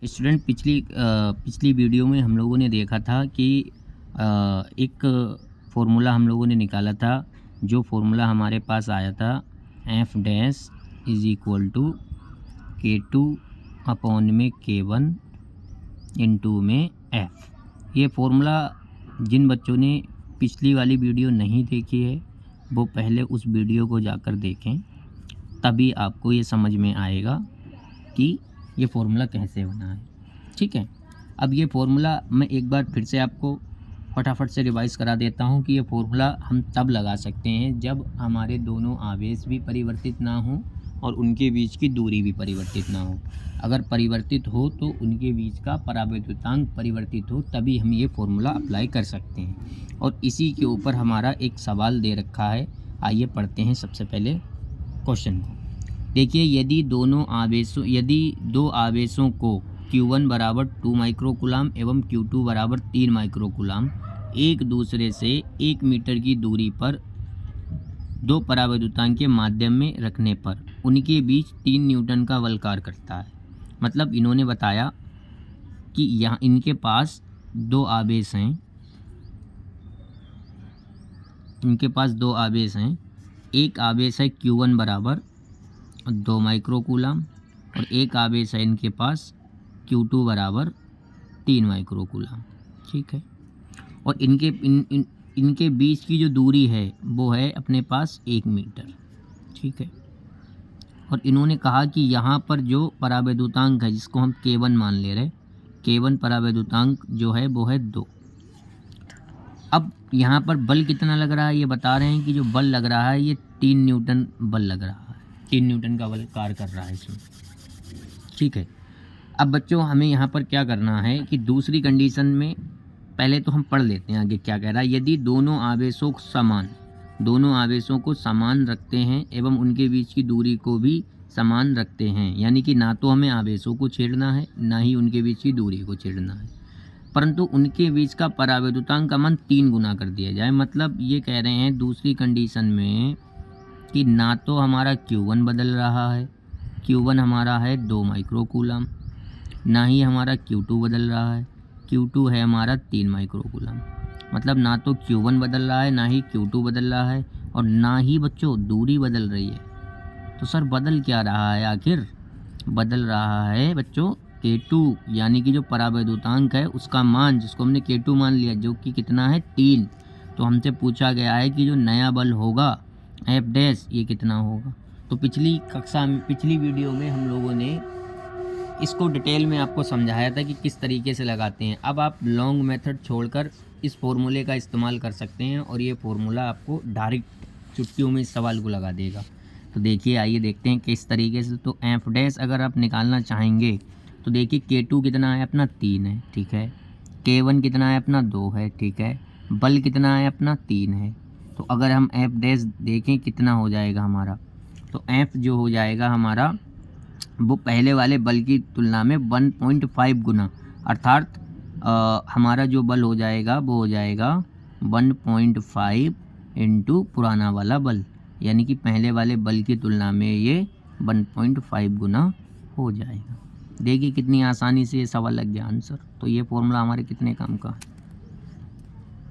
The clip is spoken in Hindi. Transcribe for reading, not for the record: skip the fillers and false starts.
स्टूडेंट पिछली वीडियो में हम लोगों ने देखा था कि एक फ़ॉर्मूला हम लोगों ने निकाला था। जो फ़ॉर्मूला हमारे पास आया था F dash is equal to K2 upon में K1 इंटू में F। ये फ़ॉर्मूला जिन बच्चों ने पिछली वाली वीडियो नहीं देखी है वो पहले उस वीडियो को जाकर देखें, तभी आपको ये समझ में आएगा कि ये फ़ॉर्मूला कैसे बना है। ठीक है, अब ये फ़ॉर्मूला मैं एक बार फिर से आपको फटाफट से रिवाइज़ करा देता हूँ कि ये फ़ॉर्मूला हम तब लगा सकते हैं जब हमारे दोनों आवेश भी परिवर्तित ना हों और उनके बीच की दूरी भी परिवर्तित ना हो। अगर परिवर्तित हो तो उनके बीच का परावैद्युतांक परिवर्तित हो, तभी हम ये फ़ॉर्मूला अप्लाई कर सकते हैं। और इसी के ऊपर हमारा एक सवाल दे रखा है। आइए पढ़ते हैं सबसे पहले क्वेश्चन को। देखिए, यदि दो आवेशों को Q1 बराबर 2 माइक्रोकूलाम एवं Q2 बराबर 3 माइक्रोकूलाम एक दूसरे से 1 मीटर की दूरी पर दो परावैद्युतांक के माध्यम में रखने पर उनके बीच 3 न्यूटन का बल कार्य करता है। मतलब इन्होंने बताया कि यहाँ इनके पास दो आवेश हैं, एक आवेश है Q1 बराबर 2 माइक्रोकूलाम और एक आवेश है इनके पास Q2 बराबर 3 माइक्रोकूलाम। ठीक है, और इनके बीच की जो दूरी है वो है अपने पास 1 मीटर। ठीक है, और इन्होंने कहा कि यहाँ पर जो परावैद्युतांक है जिसको हम K1 मान ले रहे, K1 परावैद्युतांक जो है वो है 2। अब यहाँ पर बल कितना लग रहा है ये बता रहे हैं कि जो बल लग रहा है ये 3 न्यूटन बल लग रहा है, 3 न्यूटन का बल कार्य कर रहा है इसमें। ठीक है, अब बच्चों हमें यहाँ पर क्या करना है कि दूसरी कंडीशन में पहले तो हम पढ़ लेते हैं आगे क्या कह रहा है। यदि दोनों आवेशों को समान रखते हैं एवं उनके बीच की दूरी को भी समान रखते हैं, यानी कि ना तो हमें आवेशों को छेड़ना है ना ही उनके बीच की दूरी को छेड़ना है, परंतु उनके बीच का परावैद्युतांक का मान 3 गुना कर दिया जाए। मतलब ये कह रहे हैं दूसरी कंडीशन में कि ना तो हमारा Q1 बदल रहा है, Q1 हमारा है 2 माइक्रोकूलाम, ना ही हमारा Q2 बदल रहा है, Q2 है हमारा 3 माइक्रोकूलाम। मतलब ना तो Q1 बदल रहा है ना ही Q2 बदल रहा है और ना ही बच्चों दूरी बदल रही है। तो सर बदल क्या रहा है आखिर? बदल रहा है बच्चों K2, यानी कि जो परावैद्युतांक है उसका मान, जिसको हमने K2 मान लिया, जो कि कितना है 3। तो हमसे पूछा गया है कि जो नया बल होगा F डैश ये कितना होगा। तो पिछली वीडियो में हम लोगों ने इसको डिटेल में आपको समझाया था कि किस तरीके से लगाते हैं। अब आप लॉन्ग मेथड छोड़कर इस फॉर्मूले का इस्तेमाल कर सकते हैं और ये फार्मूला आपको डायरेक्ट चुटकियों में इस सवाल को लगा देगा। तो देखिए, आइए देखते हैं किस तरीके से। तो एफ डैश अगर आप निकालना चाहेंगे तो देखिए K2 कितना है अपना 3 है। ठीक है, K1 कितना है अपना 2 है। ठीक है, बल कितना है अपना 3 है। तो अगर हम एफ डैश देखें कितना हो जाएगा हमारा, तो एफ जो हो जाएगा हमारा वो पहले वाले बल की तुलना में 1.5 गुना, अर्थात हमारा जो बल हो जाएगा वो हो जाएगा 1.5 इंटू पुराना वाला बल, यानी कि पहले वाले बल की तुलना में ये 1.5 गुना हो जाएगा। देखिए कितनी आसानी से ये सवाल लग गया आंसर। तो ये फॉर्मूला हमारे कितने काम का है।